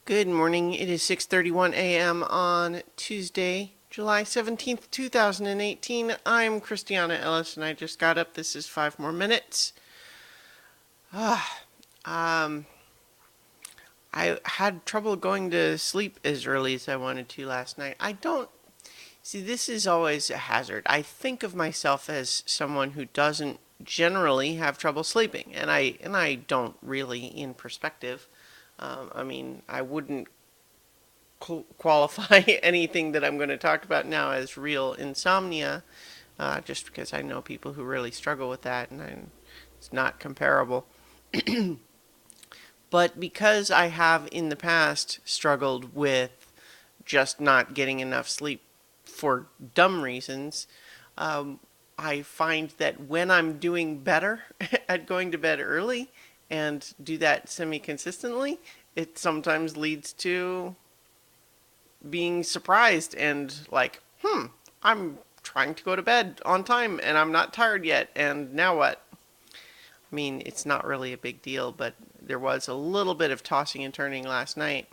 Good morning. It is 6:31 a.m. on Tuesday, July 17th, 2018. I'm Christiana Ellis and I just got up. This is 5 more minutes. Ah, um, I had trouble going to sleep as early as I wanted to last night. I don't see this is always a hazard. I think of myself as someone who doesn't generally have trouble sleeping, and I don't really in perspective. I wouldn't qualify anything that I'm going to talk about now as real insomnia, just because I know people who really struggle with that, and it's not comparable. But because I have in the past struggled with just not getting enough sleep for dumb reasons, um, I find that when I'm doing better at going to bed early and do that semi consistently, it sometimes leads to being surprised and like, I'm trying to go to bed on time and I'm not tired yet. And now what? I mean, it's not really a big deal, but there was a little bit of tossing and turning last night.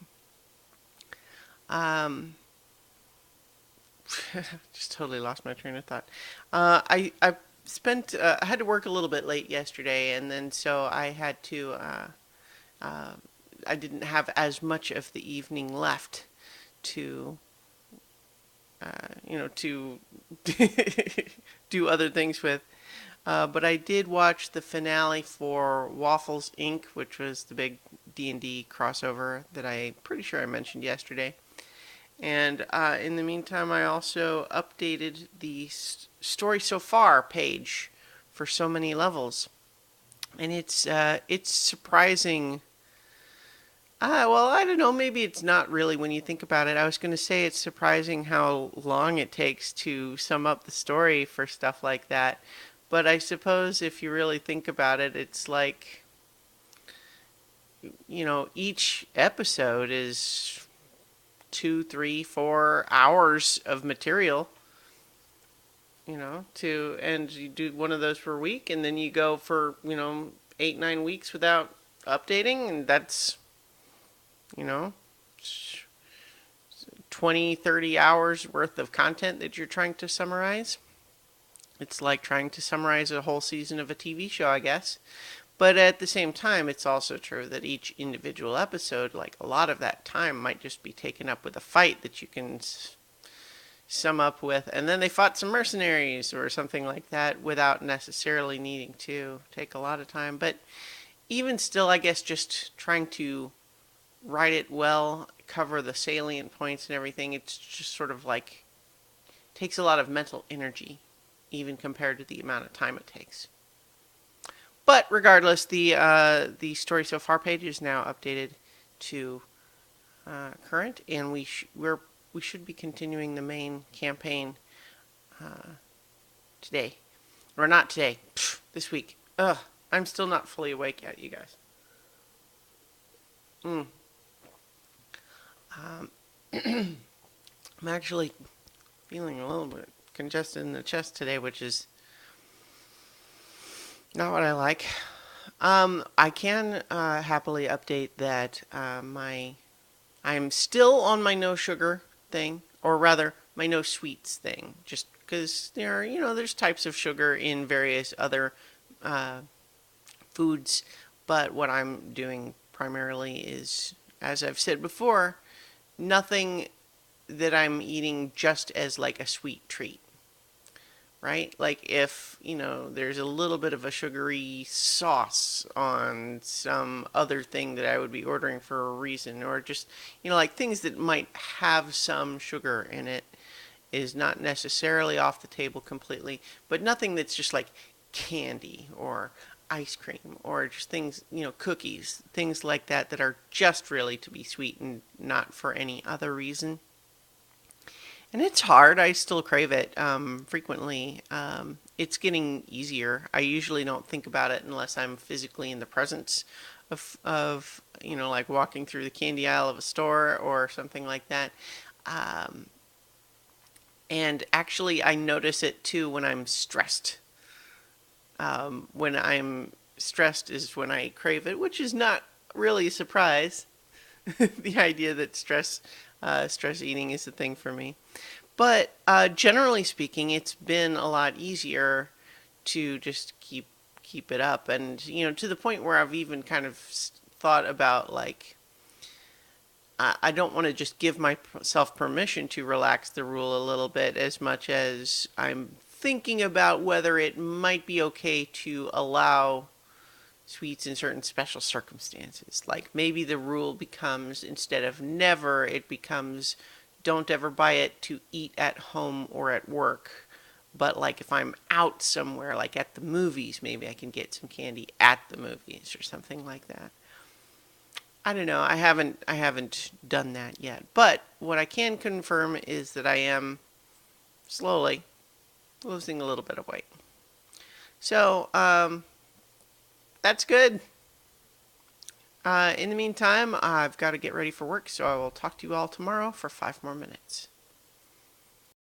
Um, just totally lost my train of thought. I had to work a little bit late yesterday, and then so I had to. Uh, I didn't have as much of the evening left to to do other things with. But I did watch the finale for Waffles Inc., which was the big D&D crossover that I'm pretty sure I mentioned yesterday. And in the meantime, I also updated the story so far page for so many levels, and it's surprising. Well, I don't know. Maybe it's not really when you think about it. I was going to say it's surprising how long it takes to sum up the story for stuff like that. But I suppose if you really think about it, it's like, each episode is 2, 3, 4 hours of material, and you do one of those per week, and then you go for, 8, 9 weeks without updating, and that's, you know, 20, 30 hours worth of content that you're trying to summarize. It's like trying to summarize a whole season of a TV show, I guess. But at the same time, it's also true that each individual episode, like a lot of that time, might just be taken up with a fight that you can sum up with, and then they fought some mercenaries or something like that without necessarily needing to take a lot of time. But even still, I guess just trying to write it well, cover the salient points and everything, it's just sort of like takes a lot of mental energy, even compared to the amount of time it takes. But regardless, the story so far page is now updated to current, and we should be continuing the main campaign today, or not today, this week. Ugh, I'm still not fully awake yet, you guys. Mm. Um, I'm actually feeling a little bit congested in the chest today, which is not what I like. I can happily update that I'm still on my no sugar thing, or rather, my no sweets thing, just because there's types of sugar in various other uh, foods, but what I'm doing primarily is, as I've said before, nothing that I'm eating just as like a sweet treat, right? Like if, there's a little bit of a sugary sauce on some other thing that I would be ordering for a reason, or just, like things that might have some sugar in it is not necessarily off the table completely, but nothing that's just like candy or ice cream or just things, cookies, things like that that are just really to be sweet and not for any other reason. And it's hard. I still crave it frequently. It's getting easier. I usually don't think about it unless I'm physically in the presence of like walking through the candy aisle of a store or something like that. Um, and actually, I notice it too when I'm stressed. When I'm stressed is when I crave it, which is not really a surprise. the idea that stress eating is a thing for me. But generally speaking, it's been a lot easier to just keep it up, and to the point where I've even kind of thought about, like, I don't want to just give myself permission to relax the rule a little bit, as much as I'm thinking about whether it might be okay to allow sweets in certain special circumstances. Like maybe the rule becomes, instead of never, it becomes don't ever buy it to eat at home or at work. But like if I'm out somewhere, like at the movies, maybe I can get some candy at the movies or something like that. I don't know. I haven't done that yet. But what I can confirm is that I am slowly losing a little bit of weight. So that's good. In the meantime, I've got to get ready for work, so I will talk to you all tomorrow for 5 more minutes.